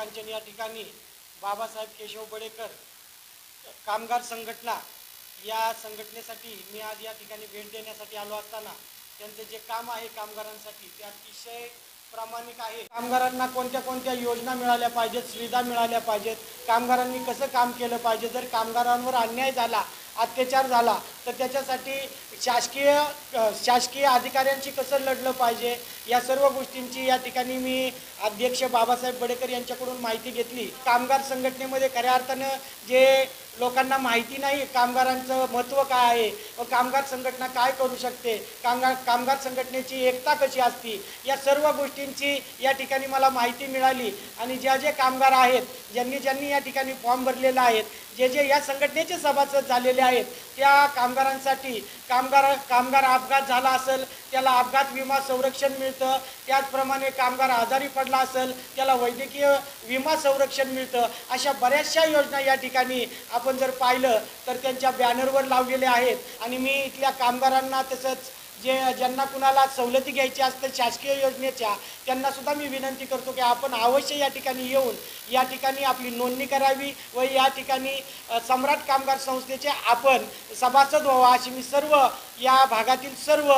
कांचन या ठिकाणी बाबासाहेब केशव बडेकर कामगार संघटना या संघटनेसाठी मी आज या ठिकाणी भेट देण्यासाठी आलो असताना त्यांचे जे काम आहे कामगारांसाठी ते अतिशय प्रामाणिक आहे। कामगारांना कोणत्या कोणत्या योजना मिळाल्या पाहिजेत, सुविधा मिळाल्या पाहिजेत, कामगारांनी कसं काम केलं पाहिजे, जर कामगारांवर अन्याय झाला, अत्याचार झाला तर त्याच्यासाठी शासकीय अधिकाऱ्यांशी कसं लढलं पाहिजे, या सर्व गोष्टींची या ठिकाणी मी अध्यक्ष बाबासाहेब बडेकर यांच्याकडून माहिती घेतली। कामगार संघटनेमध्ये खऱ्या अर्थानं जे लोकांना माहिती नाही कामगारांचं महत्त्व काय आहे व कामगार संघटना काय करू शकते, कामगार संघटनेची एकता कशी असते, या सर्व गोष्टींची या ठिकाणी मला माहिती मिळाली। आणि जे कामगार आहेत, ज्यांनी या ठिकाणी फॉर्म भरलेला आहेत, जे या संघटनेचे सभासद झालेले आहेत, त्या कामगारांसाठी कामगार अपघात झाला असेल त्याला अपघात विमा संरक्षण मिळतं, त्याचप्रमाणे कामगार आजारी पडला असेल त्याला वैद्यकीय विमा संरक्षण मिळतं। अशा बऱ्याचशा योजना या ठिकाणी आपण जर पाहिलं तर त्यांच्या बॅनरवर लावलेले आहेत। आणि मी इथल्या कामगारांना तसंच ज्यांना कुणाला सवलती घ्यायच्या असतात शासकीय योजनेच्या, त्यांना सुद्धा मी विनंती करतो की आपण अवश्य या ठिकाणी येऊन या ठिकाणी आपली नोंदणी करावी व या ठिकाणी सम्राट कामगार संस्थेचे आपण सभासद व्हावा अशी मी सर्व या भागातील सर्व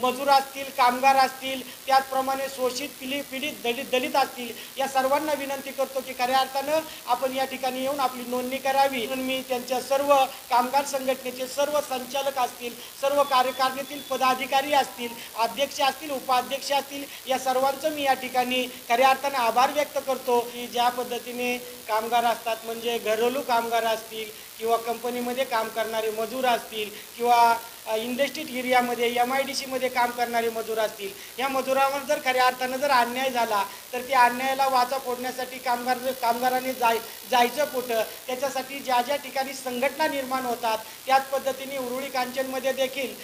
मजूर असतील, कामगार असतील, त्याचप्रमाणे शोषित पीडित दलित असतील, या सर्वांना विनंती करतो की खऱ्या अर्थानं आपण या ठिकाणी येऊन आपली नोंदणी करावी। म्हणून मी त्यांच्या सर्व कामगार संघटनेचे सर्व संचालक असतील, सर्व कार्यकारिणीतील पदाधिकारी असतील, अध्यक्ष असतील, उपाध्यक्ष असतील, या सर्वांचं मी या ठिकाणी खऱ्या अर्थानं आभार व्यक्त करतो की ज्या पद्धतीने कामगार असतात, म्हणजे घरेलू कामगार असतील किंवा कंपनीमध्ये काम करणारे मजूर असतील किंवा इंडस्ट्रीयल एरियामध्ये MIDC मध्ये काम करणारे मजूर असतील, या मजुरांवर जर खऱ्या अर्थानं जर अन्याय झाला तर त्या अन्यायाला वाचा फोडण्यासाठी कामगारांनी जायचं कुठं, त्याच्यासाठी ज्या ठिकाणी संघटना निर्माण होतात त्याच पद्धतीने उरुळी कांचनमध्ये देखील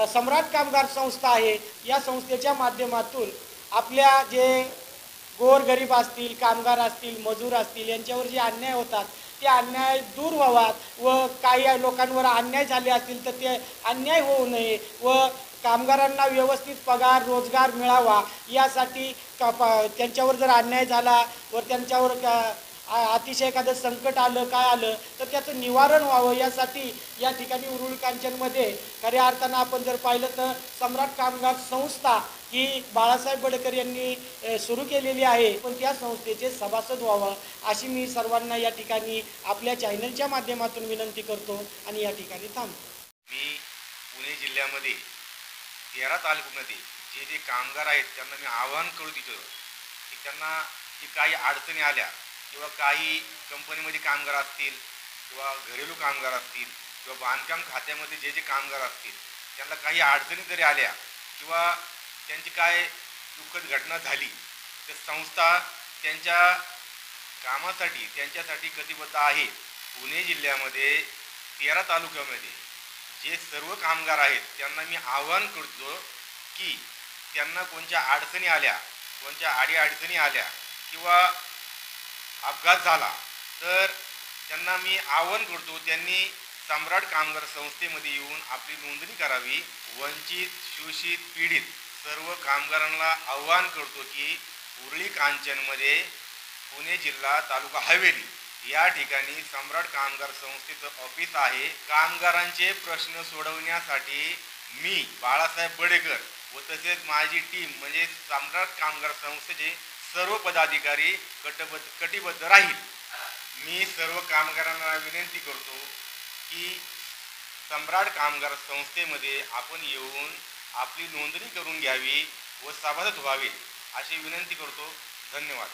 सम्राट कामगार संस्था आहे, या संस्थेच्या माध्यमातून आपल्या जे गोरगरीब असतील, कामगार असतील, मजूर असतील, यांच्यावर जे अन्याय होतात ते अन्याय दूर व्हावात व काही लोकांवर अन्याय झाले असतील तर ते अन्याय होऊ नये व कामगारांना व्यवस्थित पगार रोजगार मिळावा, यासाठी त्यांच्यावर जर अन्याय झाला व त्यांच्यावर अतिशय एखादं संकट आलं काय आलं तर त्याचं निवारण व्हावं, यासाठी या ठिकाणी उरुळी कांचनमध्ये खऱ्या अर्थानं आपण जर पाहिलं तर सम्राट कामगार संस्था ही बाळासाहेब बडेकर यांनी सुरू केलेली आहे, पण त्या संस्थेचे सभासद व्हावं अशी मी सर्वांना या ठिकाणी आपल्या चॅनलच्या माध्यमातून विनंती करतो आणि या ठिकाणी थांबतो। मी पुणे जिल्ह्यामध्ये 13 तालुक्यामध्ये जे कामगार आहेत त्यांना मी आवाहन करू इच्छितो की त्यांना जी काही अडचणी आल्या किंवा काही कंपनीमध्ये कामगार असतील किंवा घरेलू कामगार असतील किंवा बांधकाम खात्यामध्ये जे कामगार असतील त्यांना काही अडचणी जरी आल्या किंवा त्यांची काय दुःखद घटना झाली तर संस्था त्यांच्या कामासाठी त्यांच्यासाठी कटिबद्ध आहे। पुणे जिल्ह्यामध्ये 13 तालुक्यामध्ये जे सर्व कामगार आहेत त्यांना मी आवाहन करतो की त्यांना कोणत्या अडचणी आल्या, कोणत्या अडीअडचणी आल्या किंवा अपघात झाला तर त्यांना मी आवाहन करतो त्यांनी सम्राट कामगार संस्थेमध्ये येऊन आपली नोंदणी करावी। वंचित, शोषित, पीडित सर्व कामगारांना आवाहन करतो की उरुळी कांचनमध्ये पुणे जिल्हा तालुका हवेली या ठिकाणी सम्राट कामगार संस्थेचं ऑफिस आहे। कामगारांचे प्रश्न सोडवण्यासाठी मी बाळासाहेब बडेकर व तसेच माझी टीम म्हणजे सम्राट कामगार संस्थेचे सर्व पदाधिकारी कटिबद्ध राहील। मी सर्व कामगारांना विनंती करतो की सम्राट कामगार संस्थेमध्ये आपण येऊन आपली नोंदणी करून घ्यावी व सभासद व्हावे अशी विनंती करतो। धन्यवाद।